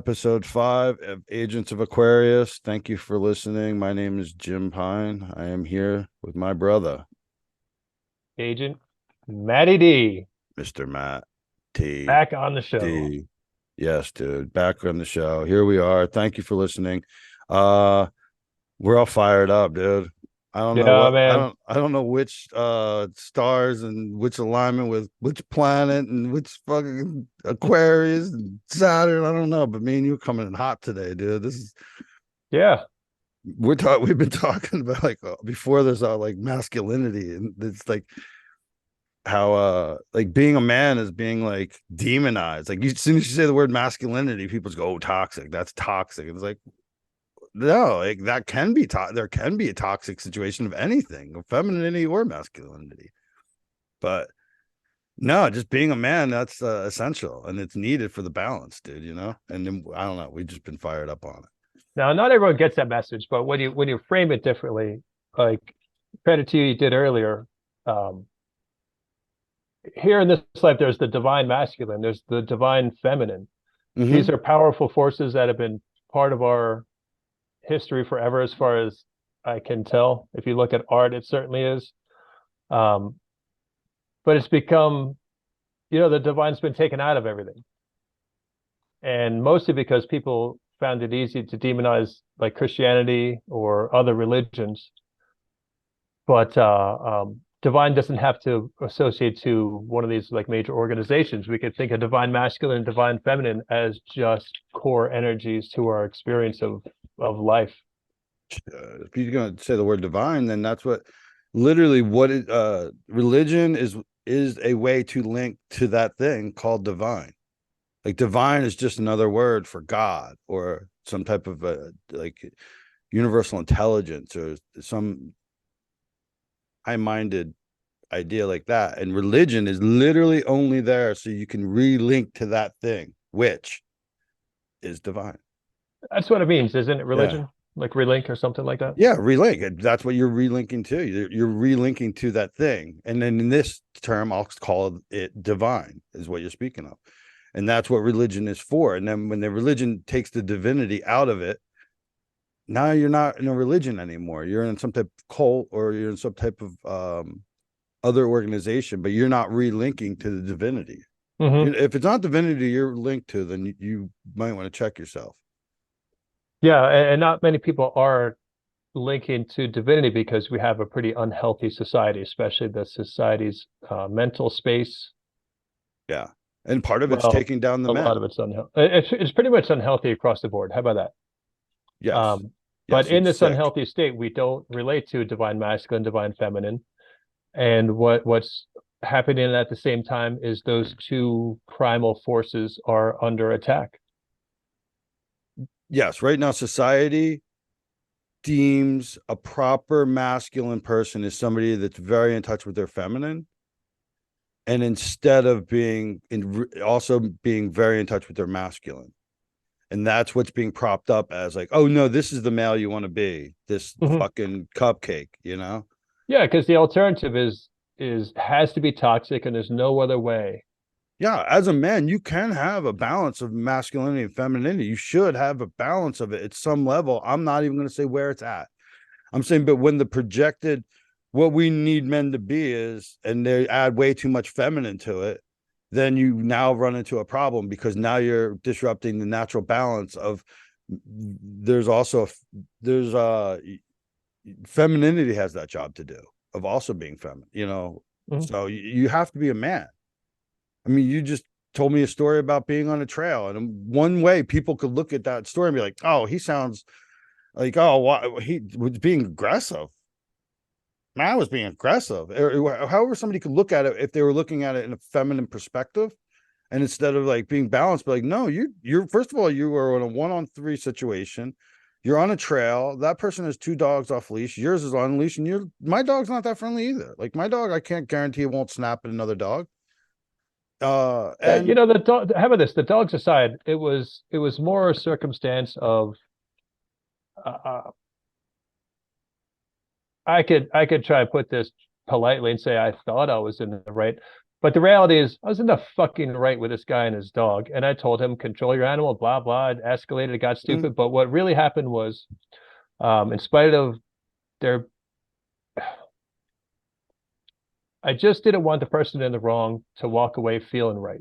episode 5 of Agents of Aquarius. Thank you for listening. My name is Jim Pine. I am here with my brother, Agent Matty D, Mr. Matt T. back on the show. D. Yes, dude. Back on the show. Here we are. Thank you for listening. Uh we're all fired up, dude. I don't know Yeah, what man. I don't know which stars and which alignment with which planet and which fucking Aquarius and Saturn. I don't know, but me and you are coming in hot today, dude. This is Yeah, we've been talking about like before there's like masculinity, and it's like how like being a man is being like demonized. Like as soon as you say the word masculinity, people just go, oh, toxic, that's toxic. And it's like, no, like that can be there can be a toxic situation of anything, of femininity or masculinity. But no, just being a man, that's essential, and it's needed for the balance, dude, and then, I don't know, we've just been fired up on it. now not everyone gets that message, but when you frame it differently, like credit to you did earlier, um, here in this life, there's the divine masculine, there's the divine feminine. These Mm-hmm. are powerful forces that have been part of our history forever, as far as I can tell. If you look at art, it certainly is. Um, but it's become, the divine's been taken out of everything, and mostly because people found it easy to demonize like Christianity or other religions. But divine doesn't have to associate to one of these like major organizations. We could think of divine masculine and divine feminine as just core energies to our experience of life. If you're going to say the word divine, then that's what literally what it, religion is a way to link to that thing called divine. Like divine is just another word for God or some type of like universal intelligence or some high-minded idea like that. And religion is literally only there so you can relink to that thing, which is divine. That's what it means, isn't it? Yeah. Religion, like relink or something like that. Yeah, relink. That's what you're relinking to. You're relinking to that thing. And then in this term, I'll call it divine, is what you're speaking of. And that's what religion is for. And then when the religion takes the divinity out of it, now you're not in a religion anymore. You're in some type of cult or you're in some type of other organization, but you're not relinking to the divinity. Mm-hmm. If it's not divinity you're linked to, then you might want to check yourself. Yeah, and not many people are linking to divinity because we have a pretty unhealthy society, especially the society's mental space. Yeah. And part of it's Well, taking down the a lot men. of it's unhealthy. It's pretty much unhealthy across the board. How about that? Yes. But Yes, in it's this sick. unhealthy state, we don't relate to divine masculine, divine feminine. And what's happening at the same time is those two primal forces are under attack. Yes, right now society deems a proper masculine person as somebody that's very in touch with their feminine, and instead of being also being very in touch with their masculine. And that's what's being propped up as like, oh no, this is the male you want to be, this Mhm. fucking cupcake. Yeah, because the alternative is has to be toxic, and there's no other way. Yeah, as a man you can have a balance of masculinity and femininity. You should have a balance of it at some level. I'm not even going to say where it's at. I'm saying, but when the projected what we need men to be is, and they add way too much feminine to it, then you now run into a problem because now you're disrupting the natural balance of. There's also there's femininity has that job to do of also being feminine. Mhm. So you have to be a man. I mean, you just told me a story about being on a trail, and one way people could look at that story and be like, oh, he sounds like, oh, why he was being aggressive. Man was being aggressive, or however somebody could look at it if they were looking at it in a feminine perspective, and instead of like being balanced, but like, no, you're first of all, you are in a 1-on-3 situation. You're on a trail. That person has two dogs off leash. Yours is on leash, and my dog's not that friendly either. Like my dog, I can't guarantee it won't snap at another dog. And The dog. How about this? The dogs aside, it was more a circumstance of uh, I could try to put this politely and say I thought I was in the right. But the reality is, I was in the fucking right with this guy and his dog, and I told him, "Control your animal." Blah blah. It escalated. It got Mm, stupid. But what really happened was, in spite of their, I just didn't want the person in the wrong to walk away feeling right.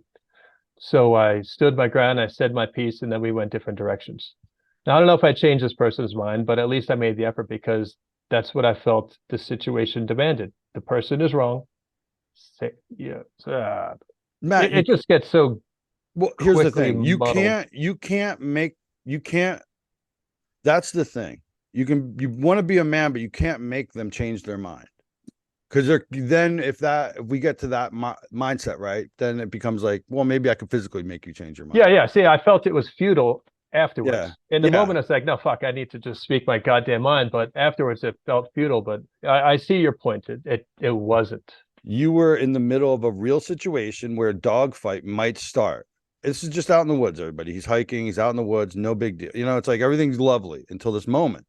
So I stood my ground. I said my piece, and then we went different directions. Now I don't know if I changed this person's mind, but at least I made the effort because that's what I felt the situation demanded. The person is wrong. Say, yeah, Matt, it just gets so well, here's the quickly thing. muddled. You can't, that's the thing. You want to be a man, but you can't make them change their mind. Because then if we get to that mindset, right, then it becomes like, well, maybe I could physically make you change your Yeah, mind. yeah. See, I felt it was futile Yeah. afterwards. In the Yeah. moment, it's like, no, fuck, I need to just speak my goddamn mind. But afterwards, it felt futile. But I see your point. It wasn't. You were in the middle of a real situation where a dog fight might start. This is just out in the woods, everybody. He's hiking, he's out in the woods, no big deal. It's like everything's lovely until this moment.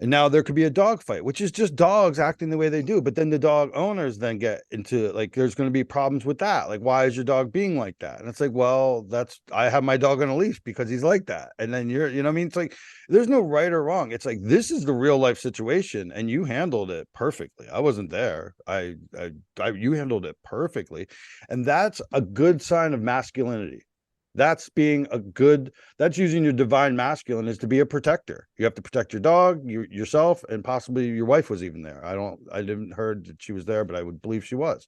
And now there could be a dog fight, which is just dogs acting the way they do. But then the dog owners then get into like, there's going to be problems with that. Like, why is your dog being like that? And it's like, well, I have my dog on a leash because he's like that. And then you know what I mean? It's like, there's no right or wrong. It's like, this is the real life situation. And you handled it perfectly. I wasn't there. You handled it perfectly. And that's a good sign of masculinity. That's using your divine masculine is to be a protector. You have to protect your dog, yourself, and possibly your wife was even there. I didn't heard that she was there, but I would believe she was.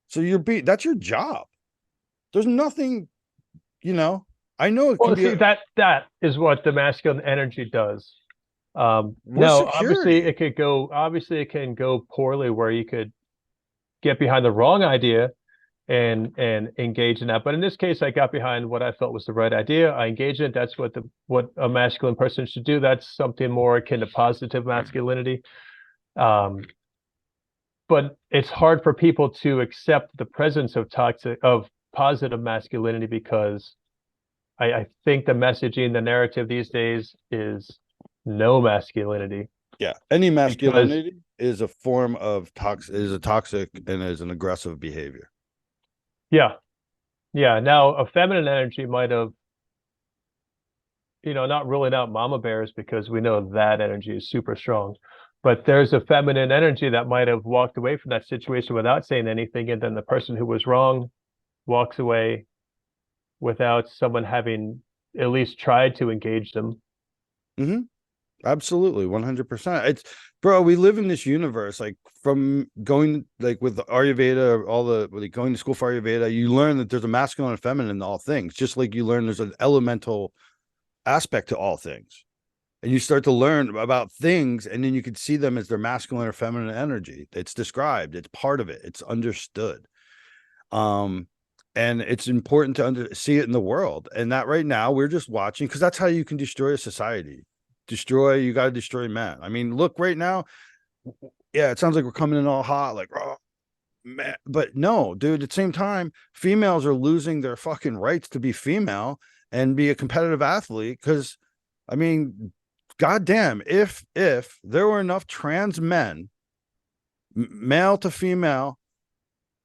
So that's your job. There's nothing, I know it can Well, be see, that is what the masculine energy does. we're Now, obviously, security. obviously, it can go poorly where you could get behind the wrong idea and engage in that. But in this case, I got behind what I felt was the right idea. I engaged in it. That's what a masculine person should do. That's something more akin to positive masculinity. Um, but it's hard for people to accept the presence of positive masculinity because I think the messaging, the narrative these days is no masculinity. Yeah. Any Because masculinity is a form of toxic and is an aggressive behavior. yeah, yeah. Now a feminine energy might have, not ruling out mama bears because we know that energy is super strong. But there's a feminine energy that might have walked away from that situation without saying anything, and then the person who was wrong walks away without someone having at least tried to engage them. Mm-hmm. Absolutely, 100%. It's bro, we live in this universe. Like from going like with the Ayurveda, all the like going to school for Ayurveda, you learn that there's a masculine and feminine in all things. Just like you learn there's an elemental aspect to all things, and you start to learn about things, and then you can see them as their masculine or feminine energy. It's described. It's part of it. It's understood. Um, and it's important to see it in the world. And that right now we're just watching because that's how you can destroy a society. You got to destroy man. I mean, look right now. Yeah, it sounds like we're coming in all hot, like, oh, man. But no, dude, at the same time, females are losing their fucking rights to be female and be a competitive athlete. Cause I mean, goddamn, if there were enough trans men, male to female,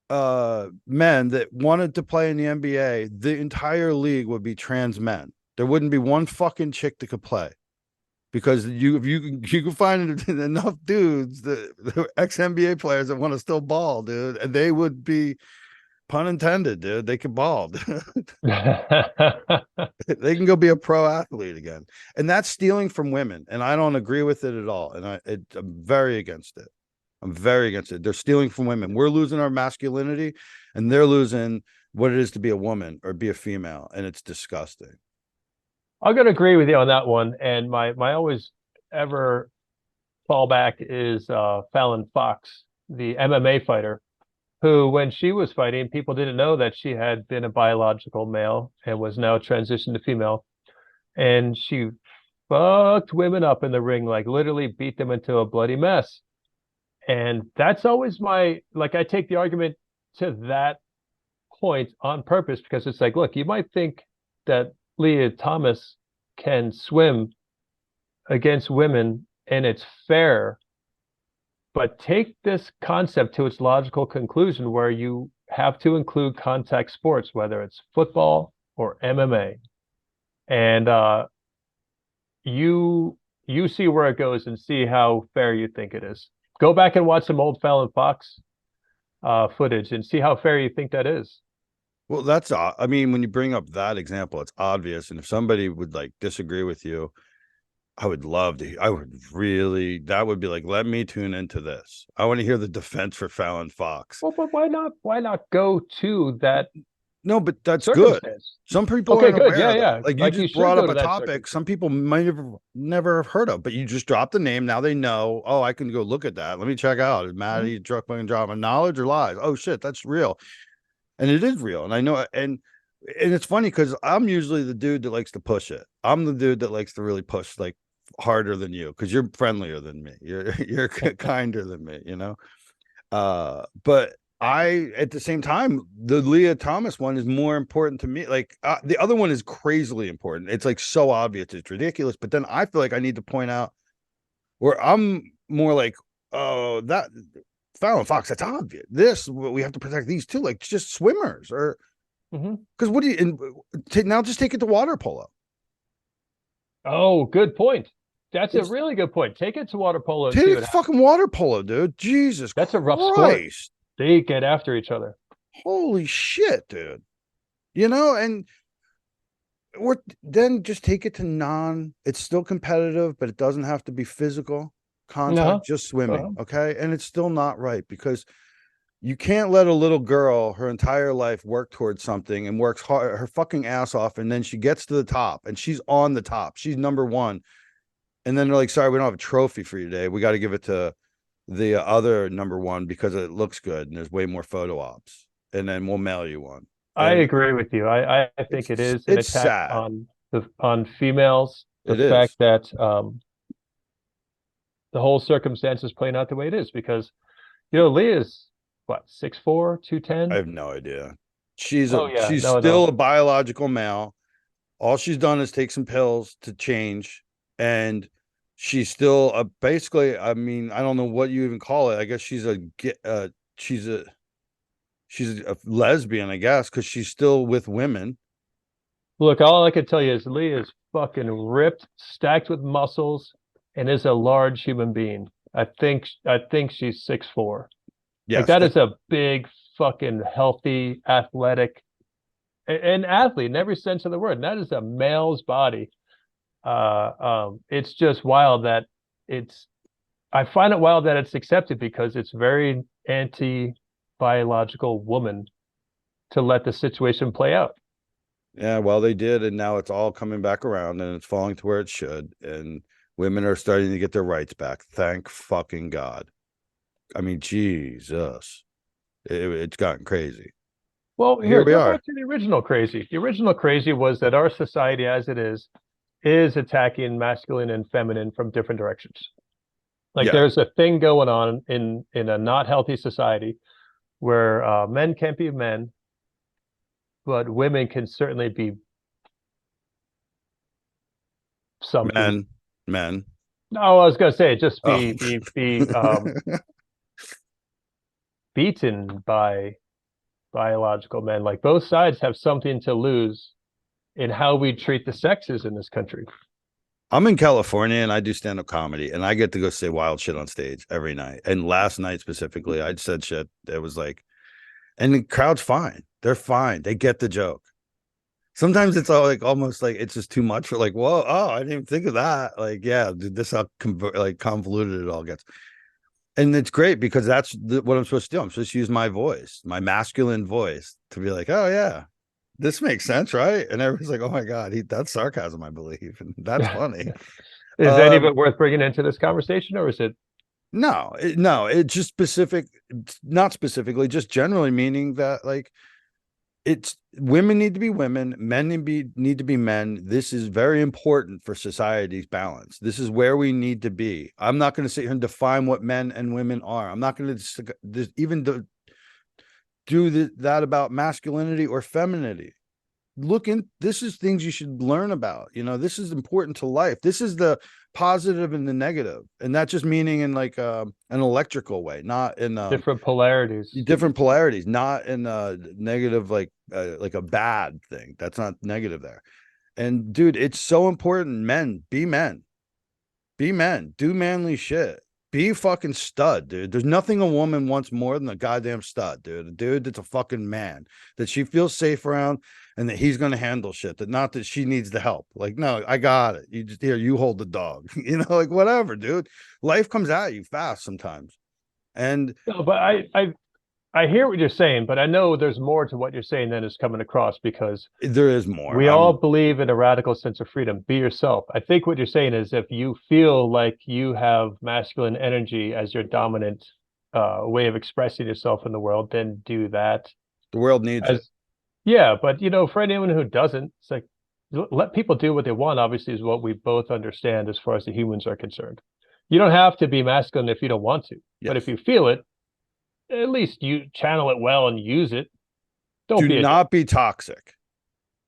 men that wanted to play in the NBA, the entire league would be trans men. There wouldn't be one fucking chick that could play because if you can find enough dudes, the ex NBA players that want to still ball, dude, and they would be, pun intended, dude. They could ball. They can go be a pro athlete again, and that's stealing from women, and I don't agree with it at all. And I'm very against it. I'm very against it. They're stealing from women. We're losing our masculinity, and they're losing what it is to be a woman or be a female, and it's disgusting. I'm gonna agree with you on that one. And my always ever fallback is Fallon Fox, the MMA fighter, who when she was fighting, people didn't know that she had been a biological male and was now transitioned to female. And she fucked women up in the ring, like literally beat them into a bloody mess. And that's always like I take the argument to that point on purpose because it's like, look, you might think that Leah Thomas can swim against women and it's fair, but take this concept to its logical conclusion where you have to include contact sports, whether it's football or MMA. And you you see where it goes and see how fair you think it is. Go back and watch some old Fallon Fox footage and see how fair you think that is. Well, that's I mean, when you bring up that example, it's obvious. And if somebody would like disagree with you, I would love to. I would really. That would be like, let me tune into this. I want to hear the defense for Fallon Fox. Well, but why not? Why not go to that No, but that's good. circumstance? Some people Okay, aren't good. aware Yeah, of yeah. that. Like you Like you just should brought go up to a that topic some people might have never have heard of, but you just dropped the name. Now they know. Oh, I can go look at that. Let me check out. Is Matty drop knowledge or lies? Oh shit, that's real, and it is real. And I know. And it's funny because I'm usually the dude that likes to push it. I'm the dude that likes to really push like harder than you because you're friendlier than me. You're kinder than me. You know. But I, at the same time, the Leah Thomas one is more important to me. Like the other one is crazily important. It's like so obvious, it's ridiculous. But then I feel like I need to point out where I'm more like, oh, that Fallon Fox, that's obvious. This we have to protect these too, like just swimmers or because what do you now just take it to water polo. Oh, good point. That's a It's really good point. Take it to water polo and take see it what to happens. fucking water polo, dude. Jesus That's a rough sport. Christ. They get after each other. Holy shit, dude. You know, and or then just take it to it's still competitive, but it doesn't have to be physical contact, just swimming. Okay. And it's still not right because you can't let a little girl her entire life work towards something and works hard, her fucking ass off. And then she gets to the top and she's on the top. She's number one. And then they're like, sorry, we don't have a trophy for you today. We got to give it to the other number one because it looks good and there's way more photo ops. And then we'll mail you one. I And agree with you. I think it is an it's attack sad. on females. The It is. fact that the whole circumstance is playing out the way it is because Leah's what 6'4", 210? I have no idea. She's Oh yeah, she's no, still no. a biological male. All she's done is take some pills to change, and she's still basically. I mean, I don't know what you even call it. I guess she's a she's a lesbian, I guess, because she's still with women. Look, all I can tell you is Leah is fucking ripped, stacked with muscles, and is a large human being. I think she's 6'4". Like Yes, that is a big, fucking healthy, athletic, an athlete in every sense of the word. And that is a male's body. It's just wild that it's. I find it wild that it's accepted because it's very anti-biological woman to let the situation play out. yeah. Well, they did, and now it's all coming back around, and it's falling to where it should, and women are starting to get their rights back. Thank fucking God. I mean, Jesus, it's gotten crazy. Well, Here here, we go are. back to the original crazy. The original crazy was that our society, as it is attacking masculine and feminine from different directions. Like Yeah, there's a thing going on in a not healthy society where men can't be men, but women can certainly be something. men. No, I was gonna say just Oh, be beaten by biological men. Like both sides have something to lose in how we treat the sexes in this country. I'm in California and I do stand up comedy and I get to go say wild shit on stage every night. And last night specifically, I said shit that was like, and the crowd's fine. They're fine. They get the joke. Sometimes it's all like almost like it's just too much for like, whoa, oh, I didn't even think of that. Like, yeah, dude, this how like convoluted it all gets. And it's great because that's what I'm supposed to do. I'm supposed to use my voice, my masculine voice, to be like, oh yeah, this makes sense, right? And everyone's like, oh my God, that's sarcasm, I believe. And that's funny. Is any of it worth bringing into this conversation, or is it? No, it's just specific, not specifically, just generally meaning that like it's women need to be women, men need to be men. This is very important for society's balance. This is where we need to be. I'm not going to sit here and define what men and women are. I'm not going to even do that about masculinity or femininity. This is things you should learn about. This is important to life. This is the positive and the negative, and that's just meaning in like an electrical way, not in Different polarities. different polarities, not in a negative like a bad thing. That's not negative there. And dude, it's so important. Men, be men, be men, do manly shit. Be fucking stud, dude. There's nothing a woman wants more than a goddamn stud, dude. A dude that's a fucking man that she feels safe around and that he's gonna handle shit. That not that she needs the help. Like, no, I got it. You just here, you hold the dog. You know, like whatever, dude. Life comes at you fast sometimes. And No, but I hear what you're saying, but I know there's more to what you're saying than is coming across because there is more. we all believe in a radical sense of freedom. Be yourself. I think what you're saying is if you feel like you have masculine energy as your dominant way of expressing yourself in the world, then do that. The world needs it. Yeah, but for anyone who doesn't, it's like let people do what they want, obviously, is what we both understand as far as the humans are concerned. You don't have to be masculine if you don't want to, but if you feel it, at least you channel it well and use it. Do not be toxic.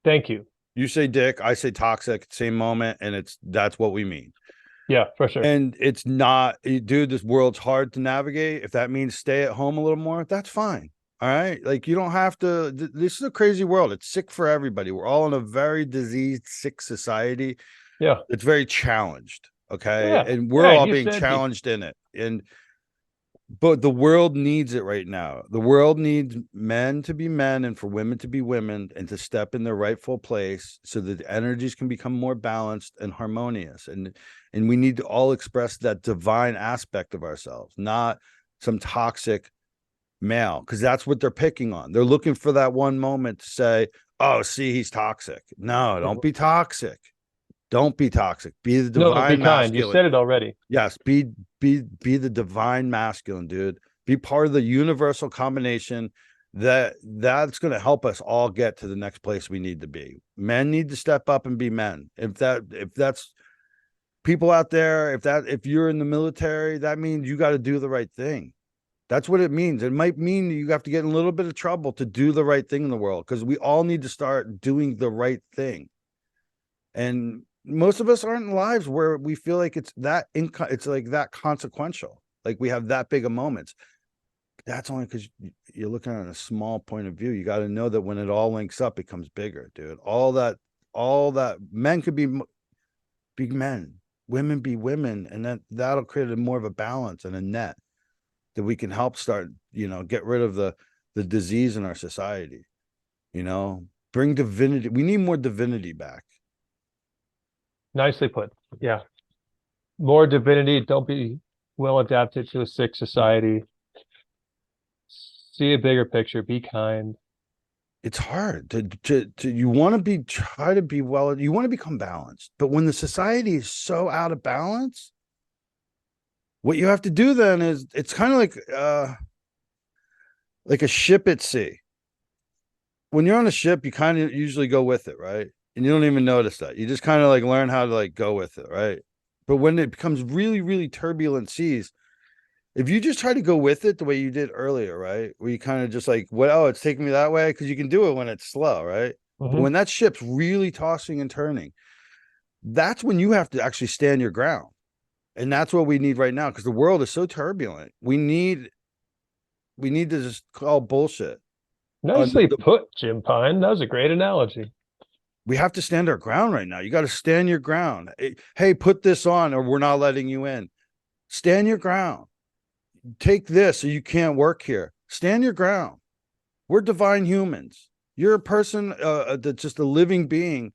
Thank you. You say dick, I say toxic, same moment, and that's what we mean. Yeah, for sure. And it's not, dude, this world's hard to navigate. If that means stay at home a little more, that's fine. All right. Like, you don't have to, this is a crazy world. It's sick for everybody. We're all in a very diseased, sick society. Yeah. It's very challenged. Okay. Yeah. And we're all being challenged in it. But the world needs it right now. The world needs men to be men and for women to be women and to step in their rightful place so that the energies can become more balanced and harmonious. And we need to all express that divine aspect of ourselves, not some toxic male, because that's what they're picking on. They're looking for that one moment to say, oh, see, he's toxic. No, don't be toxic. Don't be toxic. Be the divine be masculine. kind. You said it already. Yes, be the divine masculine, dude. Be part of the universal combination that's going to help us all get to the next place we need to be. Men need to step up and be men. If that's people out there, if you're in the military, that means you got to do the right thing. That's what it means. It might mean you have to get in a little bit of trouble to do the right thing in the world, because we all need to start doing the right thing. And most of us aren't in lives where we feel like it's like that consequential, like we have that big of moments. That's only because you're looking at a small point of view. You got to know that when it all links up, it becomes bigger, dude. All that men could be men, women be women, and that'll create more of a balance and a net that we can help start, get rid of the disease in our society, bring divinity. We need more divinity back. Nicely put. Yeah. More divinity. Don't be well adapted to a sick society. See a bigger picture. Be kind. It's hard to you want to try to be you want to become balanced, but when the society is so out of balance, what you have to do then is, it's kind of like a ship at sea. When you're on a ship, you kind of usually go with it, right? And you don't even notice that. You just kind of like learn how to like go with it, right? But when it becomes really, really turbulent seas, if you just try to go with it the way you did earlier, right? Where you kind of just like, it's taking me that way, because you can do it when it's slow, right? Mm-hmm. But when that ship's really tossing and turning, that's when you have to actually stand your ground. And that's what we need right now, because the world is so turbulent. We need to just call bullshit. Nicely put, Jim Pine. That was a great analogy. We have to stand our ground right now. You got to stand your ground. Hey, put this on or we're not letting you in. Stand your ground. Take this or you can't work here. Stand your ground. We're divine humans. You're a person that's just a living being.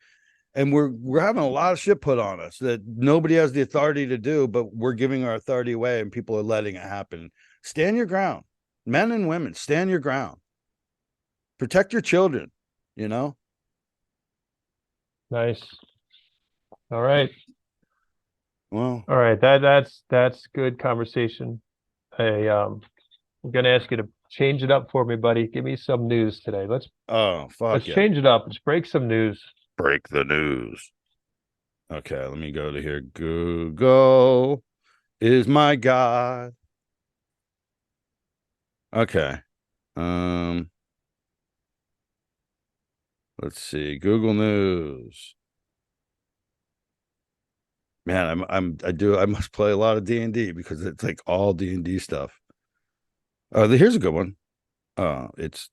And we're having a lot of shit put on us that nobody has the authority to do, but we're giving our authority away and people are letting it happen. Stand your ground. Men and women, stand your ground. Protect your children, Nice. All right. Well, all right. That's good conversation. I'm gonna ask you to change it up for me, buddy. Give me some news today. Let's change it up. Let's break some news. Break the news. Okay, let me go to here. Google is my God. Okay. Let's see. Google News. Man, I must play a lot of D&D because it's like all D&D stuff. Here's a good one. It's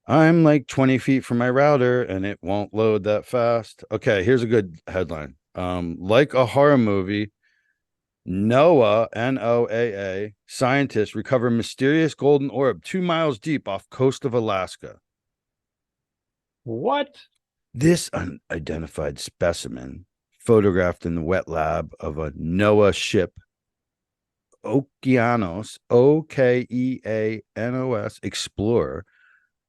I'm like 20 feet from my router and it won't load that fast. Okay, here's a good headline. Like a horror movie, NOAA, NOAA, scientists recover mysterious golden orb 2 miles deep off coast of Alaska. What? This unidentified specimen, photographed in the wet lab of a NOAA ship, Okeanos, Okeanos Explorer,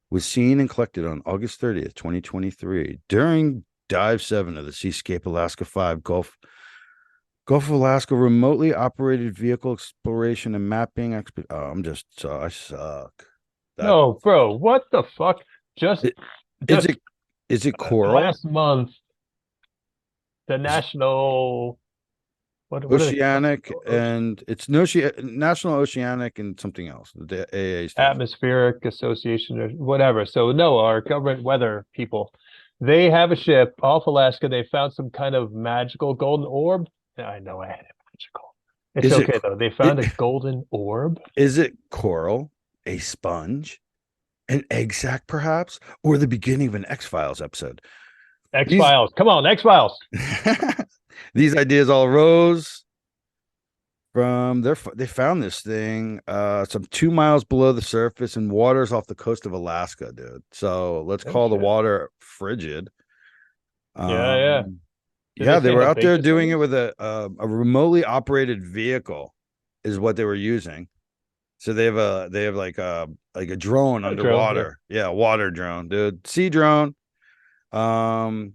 was seen and collected on August 30th, 2023, during Dive 7 of the Seascape Alaska 5 Gulf of Alaska remotely operated vehicle exploration and mapping. I suck. That No, bro, what the fuck? Just it, is just it is it coral? last month, the Is it national what are they called? oceanic and it's no National Oceanic and something else. The AA stuff. Atmospheric Association or whatever. So no, our government weather people, they have a ship off Alaska. They found some kind of magical golden orb. I know I had it magical. It's Is it okay though. They found a golden orb. is it coral, a sponge, an egg sac, perhaps, or the beginning of an X-Files episode? X These Files. Come on, X Files. these ideas all rose from they found this thing some 2 miles below the surface in waters off the coast of Alaska, dude. So let's Oh call the shit. water frigid. Yeah, yeah. Um, Did they yeah, they say were how out big there this thing doing it is? with a remotely operated vehicle, is what they were using. So they have like a drone A drone, yeah. underwater. Yeah, water drone, dude. Sea drone. Um,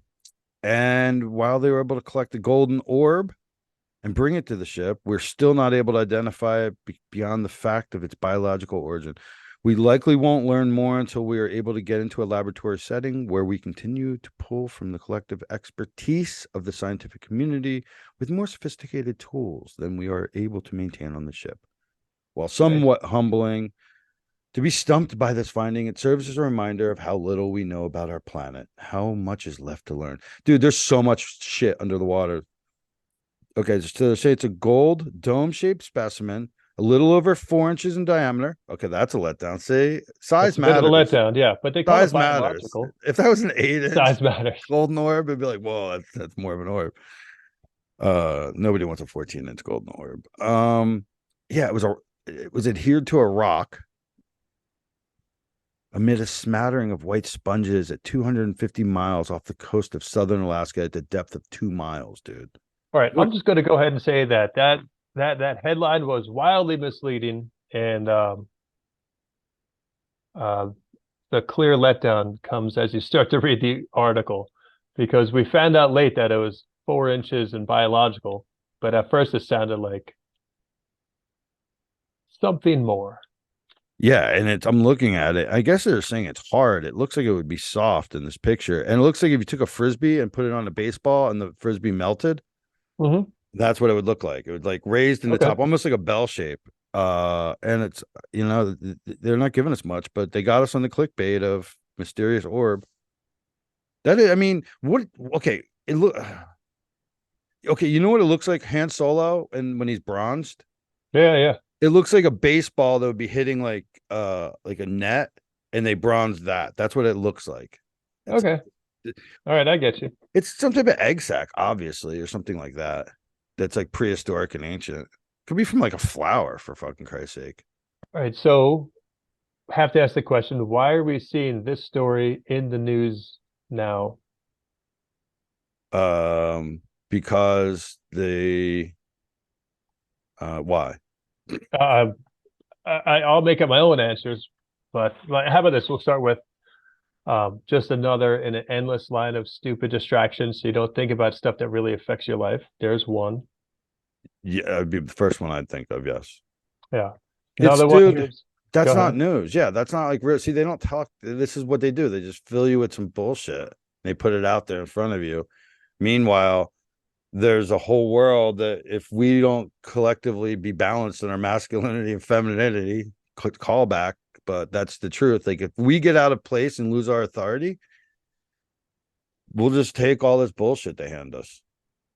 and while they were able to collect the golden orb and bring it to the ship, we're still not able to identify it beyond the fact of its biological origin. We likely won't learn more until we are able to get into a laboratory setting where we continue to pull from the collective expertise of the scientific community with more sophisticated tools than we are able to maintain on the ship. While Nice. somewhat humbling to be stumped by this finding, it serves as a reminder of how little we know about our planet, how much is left to learn. Dude, there's so much shit under the water. Okay, just to say it's a gold dome-shaped specimen, a little over 4 inches in diameter. Okay, that's a letdown. See, size That's a bit of a matters. letdown, yeah. But they call it Size matters. biological. If that was an 8 inch Size matters. golden orb, it'd be like, whoa, that's more of an orb. Nobody wants a 14-inch golden orb. Yeah, it was adhered to a rock amid a smattering of white sponges at 250 miles off the coast of southern Alaska at the depth of 2 miles, dude. All right, What? I'm just going to go ahead and say that headline was wildly misleading, and uh, the clear letdown comes as you start to read the article, because we found out late that it was 4 inches and biological, but at first it sounded like something more. Yeah, and I'm looking at it. I guess they're saying it's hard. It looks like it would be soft in this picture. And it looks like if you took a frisbee and put it on a baseball and the frisbee melted, Mm-hmm. that's what it would look like. It would like raised in the Okay. top, almost like a bell shape. And it's they're not giving us much, but they got us on the clickbait of mysterious orb. That is, I mean, what? Okay, it look okay. You know what it looks like, Han Solo, and when he's bronzed, Yeah, yeah. it looks like a baseball that would be hitting like a net, and they bronzed that. That's what it looks like. It's Okay. All right, I get you. it's some type of egg sac, obviously, or something like that. That's like prehistoric and ancient. Could be from like a flower, for fucking Christ's sake. All right, so have to ask the question, why are we seeing this story in the news now? Because they why? Uh, I'll make up my own answers, but how about this? We'll start with just another in an endless line of stupid distractions, so you don't think about stuff that really affects your life. There's one. Yeah, it'd be the first one I'd think of. Yes, Yeah. it's Another one dude. here's go That's not ahead. news. Yeah, that's not like real. See, they don't talk. This is what they do. They just fill you with some bullshit. They put it out there in front of you. Meanwhile, there's a whole world that if we don't collectively be balanced in our masculinity and femininity, call back. But that's the truth. Like if we get out of place and lose our authority, we'll just take all this bullshit they hand us.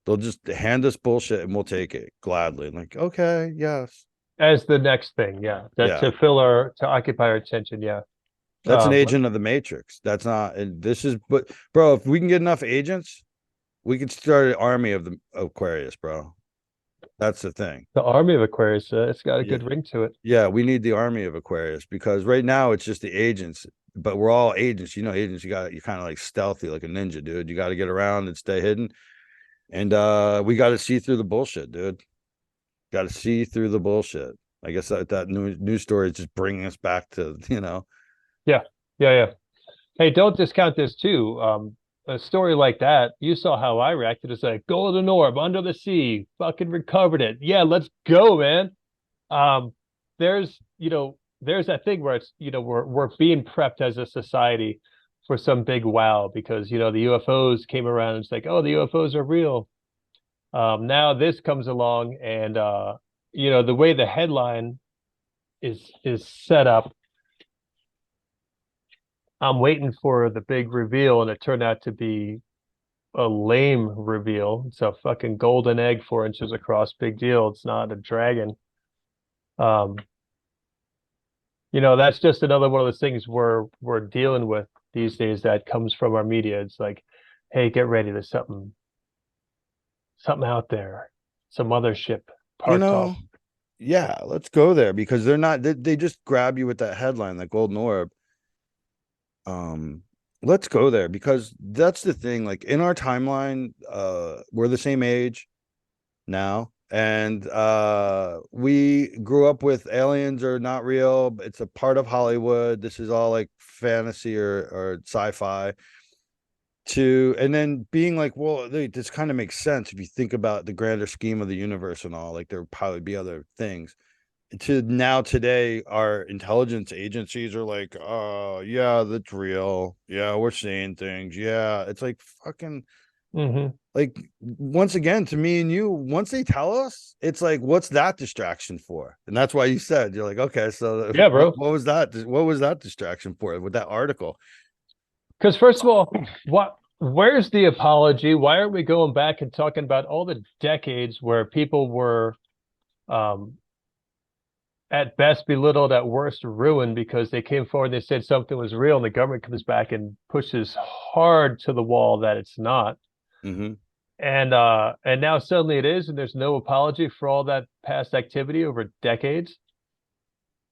They'll just hand us bullshit and we'll take it gladly. Like, okay, yes. As the next thing, yeah, that Yeah. to occupy our attention, yeah. That's an But agent of the Matrix. That's not, and this is, but bro, if we can get enough agents, we could start an army of the Aquarius, bro. That's the thing. the army of Aquarius, it's got a Yeah. good ring to it. Yeah, we need the army of Aquarius because right now it's just the agents, but we're all agents. You know, agents, you're kind of like stealthy, like a ninja, dude. You got to get around and stay hidden. And we got to see through the bullshit, dude. Got to see through the bullshit. I guess that news story is just bringing us back to, Yeah, yeah. Hey, don't discount this too. A story like that, you saw how I reacted. It's like golden orb under the sea, fucking recovered it. Yeah, let's go, man. Um, there's that thing where it's, we're being prepped as a society for some big wow because the UFOs came around and it's like, oh, the UFOs are real. Now this comes along and the way the headline is set up, I'm waiting for the big reveal, and it turned out to be a lame reveal. It's a fucking golden egg 4 inches across. Big deal. It's not a dragon. Um, that's just another one of those things we're dealing with these days that comes from our media. It's like, hey, get ready. There's something out there. Some other ship you parked off. know, yeah, let's go there because they're not, they just grab you with that headline, that golden orb. Let's go there because that's the thing. Like in our timeline, we're the same age now, and we grew up with aliens are not real. It's a part of Hollywood. This is all like fantasy or sci-fi. And then being like, well, this kind of makes sense if you think about the grander scheme of the universe and all. Like there would probably be other things. To now today, our intelligence agencies are like, oh yeah, that's real. Yeah, we're seeing things. Yeah, it's like fucking like once again to me and you, once they tell us, it's like, what's that distraction for? And that's why you said you're like, okay, so Yeah, bro. what was that? What was that distraction for with that article? Because first of all, where's the apology? Why aren't we going back and talking about all the decades where people were um at best belittled, at worst ruined because they came forward and they said something was real, and the government comes back and pushes hard to the wall that it's not. Mm-hmm. And now suddenly it is, and there's no apology for all that past activity over decades.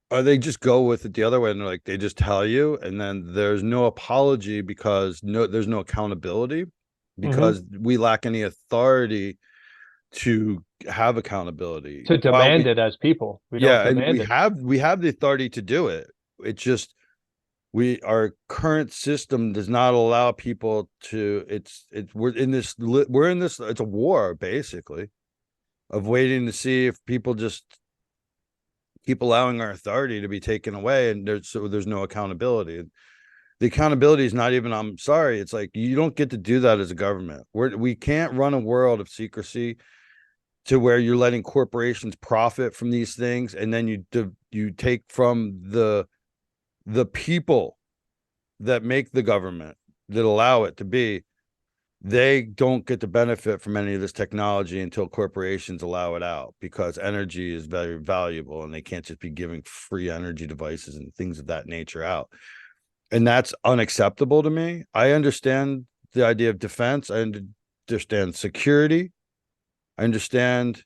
Or they just go with it the other way and they're like, they just tell you, and then there's no apology because there's no accountability because we lack any authority to have accountability. To demand it as people. We don't Yeah, and demand it. we have the authority to do it. It's just our current system does not allow people to. We're in this it's a war basically of waiting to see if people just keep allowing our authority to be taken away, and there's no accountability. The accountability is not even, I'm sorry, it's like you don't get to do that as a government. We can't run a world of secrecy to where you're letting corporations profit from these things, and then you take from the people that make the government, that allow it to be. They don't get to benefit from any of this technology until corporations allow it out, because energy is very valuable and they can't just be giving free energy devices and things of that nature out. And that's unacceptable to me. I understand the idea of defense. I understand security. I understand,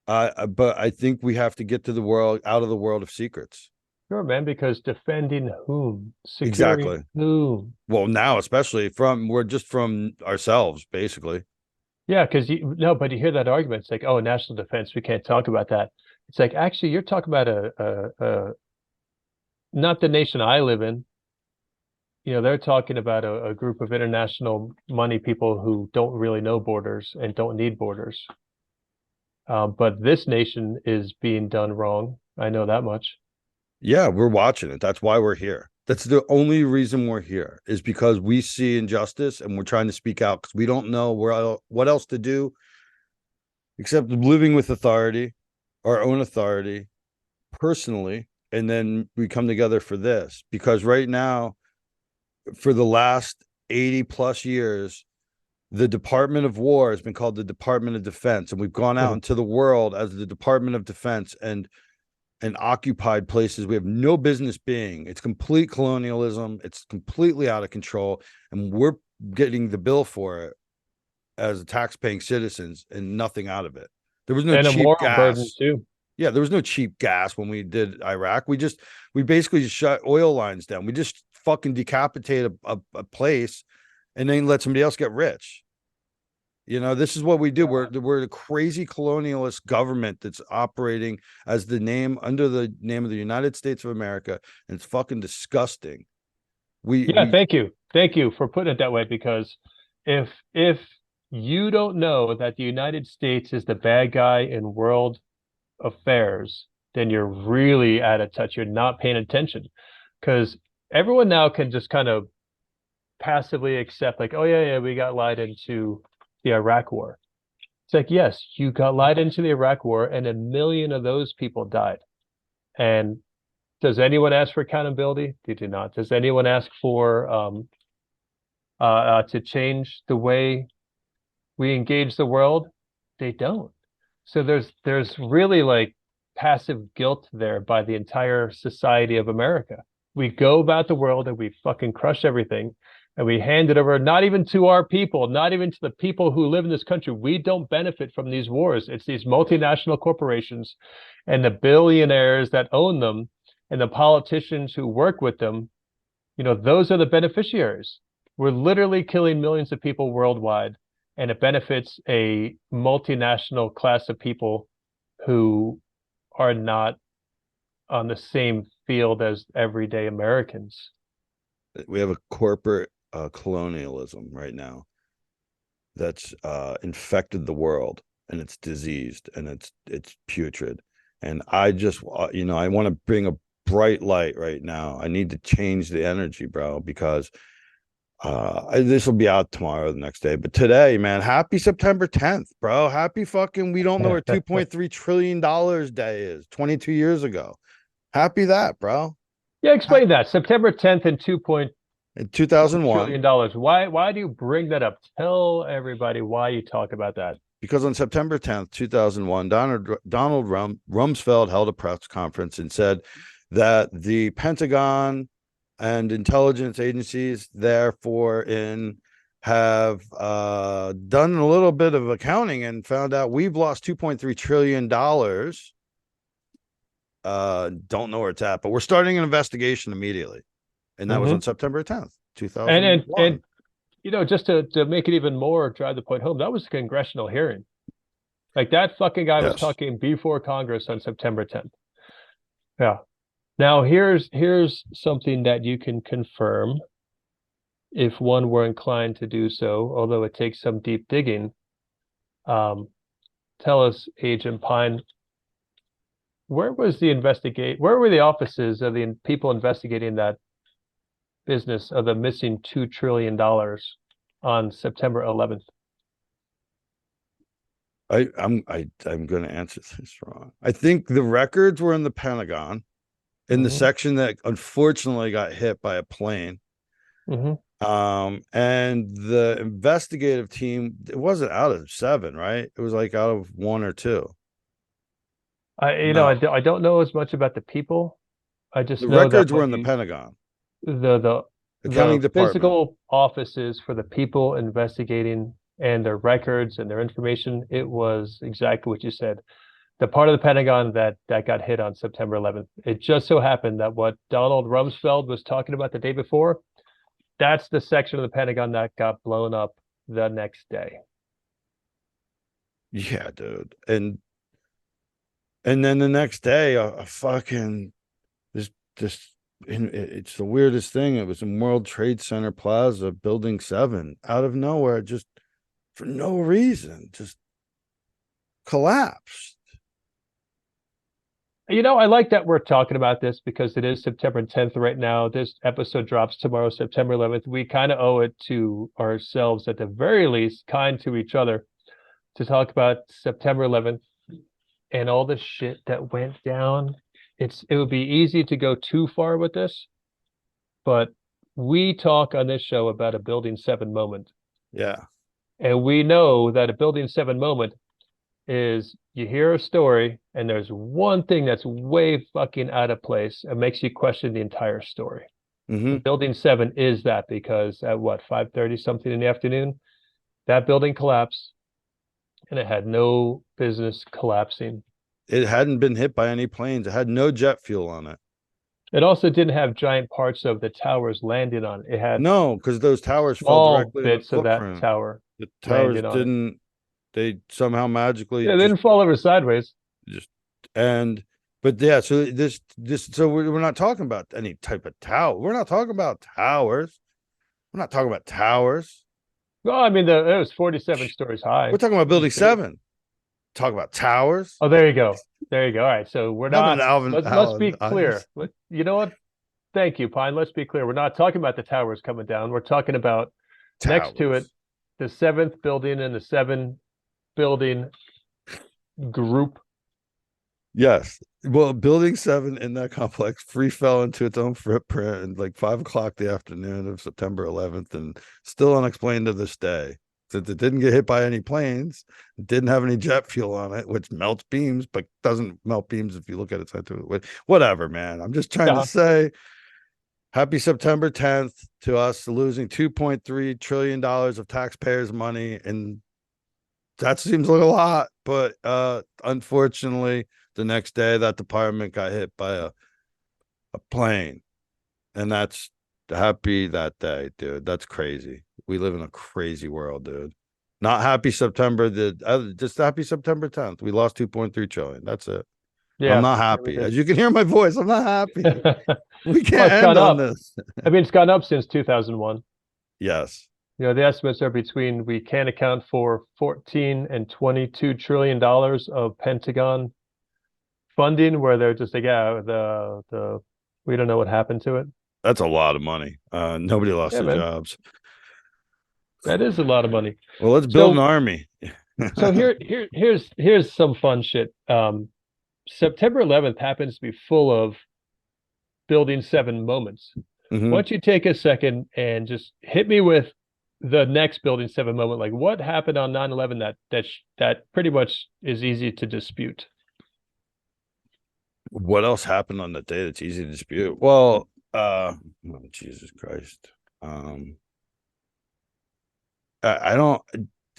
but I think we have to get to the world, out of the world of secrets. Sure, man, because defending whom? Securing Exactly. whom? Well, now, especially we're just from ourselves, basically. Yeah, because but you hear that argument. It's like, oh, national defense, we can't talk about that. It's like, actually, you're talking about a not the nation I live in. They're talking about a group of international money people who don't really know borders and don't need borders. But this nation is being done wrong. I know that much. Yeah, we're watching it. That's why we're here. That's the only reason we're here, is because we see injustice and we're trying to speak out because we don't know what else to do except living with authority, our own authority personally. And then we come together for this, because right now, for the last 80 plus years, The Department of War has been called the Department of Defense, and we've gone out Mhm. into the world as the Department of Defense and occupied places we have no business being. It's complete colonialism. It's completely out of control, and we're getting the bill for it as tax-paying citizens and nothing out of it. There was no And a cheap moral burden gas. too. Yeah, there was no cheap gas when we did Iraq. We basically just shut oil lines down. We just fucking decapitate a place and then let somebody else get rich. This is what we do. We're a crazy colonialist government that's operating as under the name of the United States of America, and it's fucking disgusting. Yeah, We thank you for putting it that way, because if you don't know that the United States is the bad guy in world affairs, then you're really out of touch. You're not paying attention, because everyone now can just kind of passively accept, like, oh yeah, we got lied into the Iraq war. It's like, yes, you got lied into the Iraq war, and 1 million of those people died. And does anyone ask for accountability? They do not. Does anyone ask for to change the way we engage the world? They don't. So there's really like passive guilt there by the entire society of America. We go about the world and we fucking crush everything, and we hand it over, not even to our people, not even to the people who live in this country. We don't benefit from these wars. It's these multinational corporations and the billionaires that own them and the politicians who work with them. Those are the beneficiaries. We're literally killing millions of people worldwide, and it benefits a multinational class of people who are not on the same field as everyday Americans. we have a corporate colonialism right now that's infected the world, and it's diseased, and it's putrid. And I just I want to bring a bright light right now. I need to change the energy, bro, because this will be out tomorrow, the next day. But today, man, happy September 10th, bro. Happy fucking, we don't know where $2.3 trillion day is 22 years ago. Happy that, bro. Yeah, explain that. September 10th and In $2.1 2001, trillion. Why do you bring that up? Tell everybody why you talk about that. because on September 10th, 2001, Donald Rumsfeld held a press conference and said that the Pentagon and intelligence agencies therefore have done a little bit of accounting and found out we've lost $2.3 trillion. Don't know where it's at, but we're starting an investigation immediately. And that was on September 10th, And 2001. just to make it even more, drive the point home, that was a congressional hearing. Like, that fucking guy was Yes. talking before Congress on September 10th. Yeah. Now here's something that you can confirm if one were inclined to do so, although it takes some deep digging. Tell us, Agent Pine, where were the offices of the people investigating that business of the missing $2 trillion on September 11th? I'm going to answer this wrong. I think the records were in the Pentagon, in the section that unfortunately got hit by a plane. And the investigative team, it wasn't out of 7, right? It was like out of 1 or 2. I don't know as much about the people. I just The know that records were in the Pentagon, the accounting department. physical offices for the people investigating and their records and their information, it was exactly what you said. The part of the Pentagon that got hit on September 11th. It just so happened that what Donald Rumsfeld was talking about the day before, that's the section of the Pentagon that got blown up the next day. Yeah, dude. And then the next day, a fucking this it's the weirdest thing. It was in World Trade Center Plaza, Building 7, out of nowhere, just for no reason, just collapsed. I like that we're talking about this because it is September 10th right now. This episode drops tomorrow, September 11th. We kind of owe it to ourselves, at the very least, kind to each other, to talk about September 11th and all the shit that went down. It would be easy to go too far with this, but we talk on this show about a Building 7 moment. Yeah. And we know that a Building 7 moment is you hear a story and there's one thing that's way fucking out of place. It makes you question the entire story. Mm-hmm. Building 7 is that, because at what, 5:30 something in the afternoon, that building collapsed, and it had no business collapsing. It hadn't been hit by any planes. It had no jet fuel on it. It also didn't have giant parts of the towers landing on it. It had No, because those towers fell small directly in the bits of that footprint. tower The towers landing on it. didn't. They somehow magically Yeah, they just didn't fall over sideways. just and. But yeah, so so we're not talking about any type of tower. We're not talking about towers. We're not talking about towers. Well, I mean, it was 47 stories high. We're talking about Building 7. Talk about towers. Oh, there you go. There you go. All right. So we're Not an not, Alvin. let's be Allen clear. Ives. You know what? Thank you, Pine. Let's be clear. We're not talking about the towers coming down. We're talking about next to it, Towers. the 7th building and the 7 building group. Yes. Well, Building 7 in that complex free fell into its own footprint in like 5 o'clock the afternoon of September 11th, and still unexplained to this day. Since it didn't get hit by any planes, didn't have any jet fuel on it, which melts beams, but doesn't melt beams if you look at it scientifically. Whatever, man. I'm just trying to say happy September 10th to us losing $2.3 trillion of taxpayers' money. And that seems like a lot, but unfortunately, the next day that department got hit by a plane. And that's happy that day, dude. That's crazy. We live in a crazy world, dude. Not happy September, just happy September 10th. We lost 2.3 trillion. That's it. Yeah. I'm not happy. As you can hear my voice, I'm not happy. We can't Well, end on this. I mean, it's gone up since 2001. Yes. You know, the estimates are between, we can account for 14 and 22 trillion dollars of Pentagon funding, where they're just like, yeah, we don't know what happened to it. That's a lot of money. Nobody lost their jobs. That is a lot of money. Well, let's build an army. So here's some fun shit. September 11th happens to be full of Building 7 moments. Mm-hmm. Why don't you take a second and just hit me with the next Building 7 moment? Like, what happened on 9/11 that pretty much is easy to dispute? What else happened on the day that's easy to dispute? Well, oh, Jesus Christ. I don't,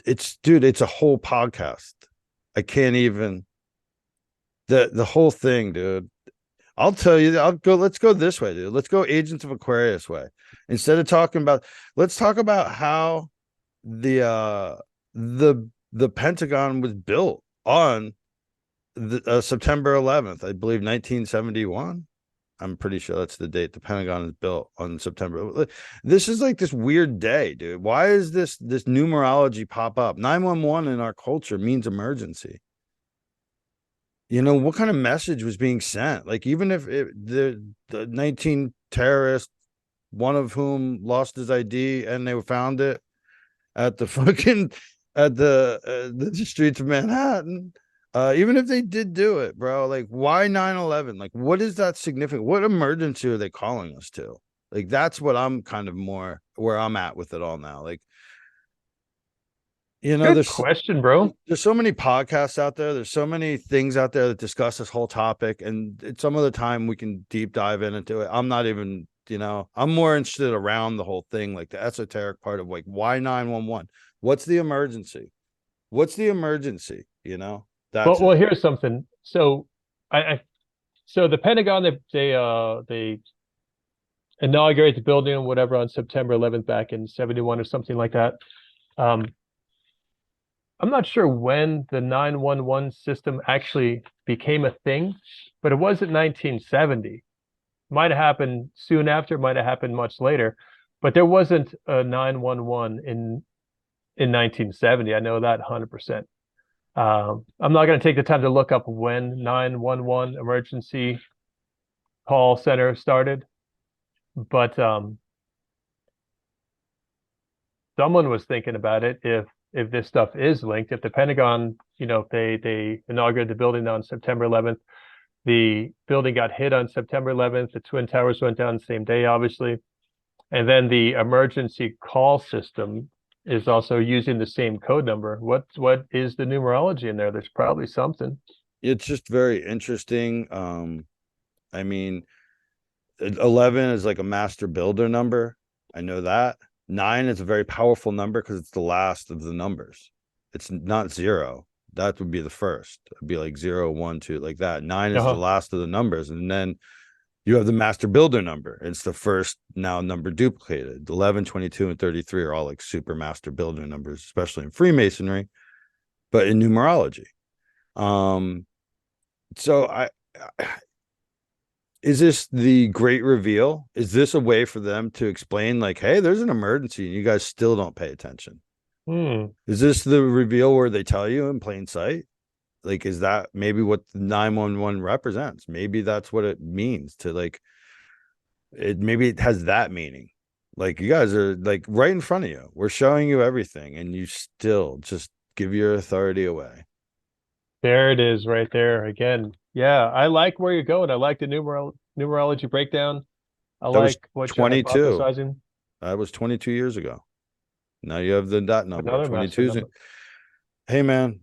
it's a whole podcast. I can't even, the whole thing, dude. I'll tell you, let's go this way, dude. Let's go Agents of Aquarius way. Instead of talking about, let's talk about how the Pentagon was built on September 11th, I believe 1971. I'm pretty sure that's the date the Pentagon is built, on September. This is like this weird day, dude. Why is this numerology pop up? 911 in our culture means emergency. You know, what kind of message was being sent? Like, even if the 19 terrorists, one of whom lost his ID and they found it at the fucking at the streets of Manhattan. Even if they did do it, bro, like, why 9/11? Like, what is that significant? What emergency are they calling us to? Like, that's what I'm kind of more where I'm at with it all now. Like, you know, Good question, bro. There's so many podcasts out there. There's so many things out there that discuss this whole topic, and some of the time we can deep dive into it. I'm not even, I'm more interested around the whole thing, like the esoteric part of like, why 911? What's the emergency? What's the emergency? Well, here's something. So so the Pentagon, they inaugurate the building or whatever on September 11th back in 71 or something like that. I'm not sure when the 911 system actually became a thing, but it was in 1970. Might have happened soon after, might have happened much later, but there wasn't a 911 in 1970. I know that 100%. I'm not going to take the time to look up when 911 emergency call center started, but someone was thinking about it. If this stuff is linked, if the Pentagon, they inaugurated the building on September 11th, the building got hit on September 11th, the Twin Towers went down the same day, obviously, and then the emergency call system is also using the same code number. What is the numerology in there? There's probably something. It's just very interesting. I mean, 11 is like a master builder number. I know that. 9 is a very powerful number because it's the last of the numbers. It's not 0. That would be the first. It'd be like 0, 1, 2, like that. 9 is the Uh-huh. last of the numbers. And then you have the master builder number. It's the first now number duplicated. 11, 22, and 33 are all like super master builder numbers, especially in Freemasonry, but in numerology. Um, so is this the great reveal? Is this a way for them to explain, like, hey, there's an emergency and you guys still don't pay attention? Hmm. Is this the reveal where they tell you in plain sight? Like, is that maybe what the 911 represents? Maybe that's what it means to like it. Maybe it has that meaning. Like, you guys are like right in front of you. We're showing you everything, and you still just give your authority away. There it is right there again. Yeah, I like where you're going. I like the numerology breakdown. I That was like what you're 22. hypothesizing. That was 22 years ago. Now you have the that number. Another master 22. number. Hey man,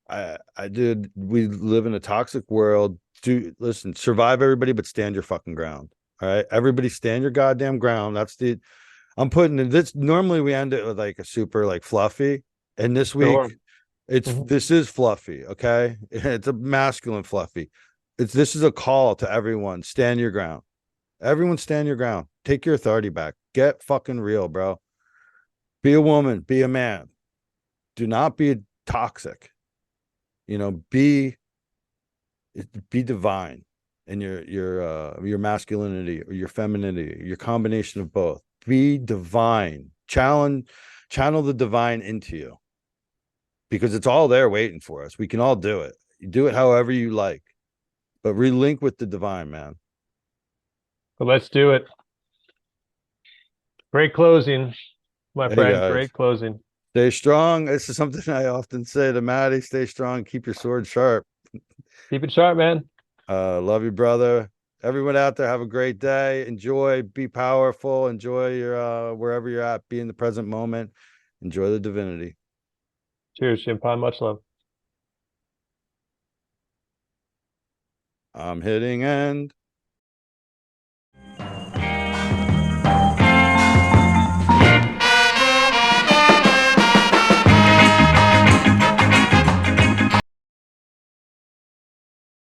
I did. We live in a toxic world. Do listen, survive everybody, but stand your fucking ground. All right, everybody, stand your goddamn ground. That's the. I'm putting it. This normally we end it with like a super like fluffy, and this week Sure. it's Mhm. this is fluffy. Okay, it's a masculine fluffy. This is a call to everyone. Stand your ground. Everyone, stand your ground. Take your authority back. Get fucking real, bro. Be a woman. Be a man. Do not be toxic. Be divine in your masculinity or your femininity, your combination of both. Be divine. Channel the divine into you, because it's all there waiting for us. We can all do it. You do it however you like, but relink with the divine, man. But let's do it. Great closing, my Hey friend. guys, Great closing. stay strong. This is something I often say to Matty. Stay strong. Keep your sword sharp. Keep it sharp, man. Love you, brother. Everyone out there, have a great day. Enjoy, be powerful, enjoy your wherever you're at, be in the present moment, enjoy the divinity. Cheers, Jim Pine. Much love. I'm hitting end.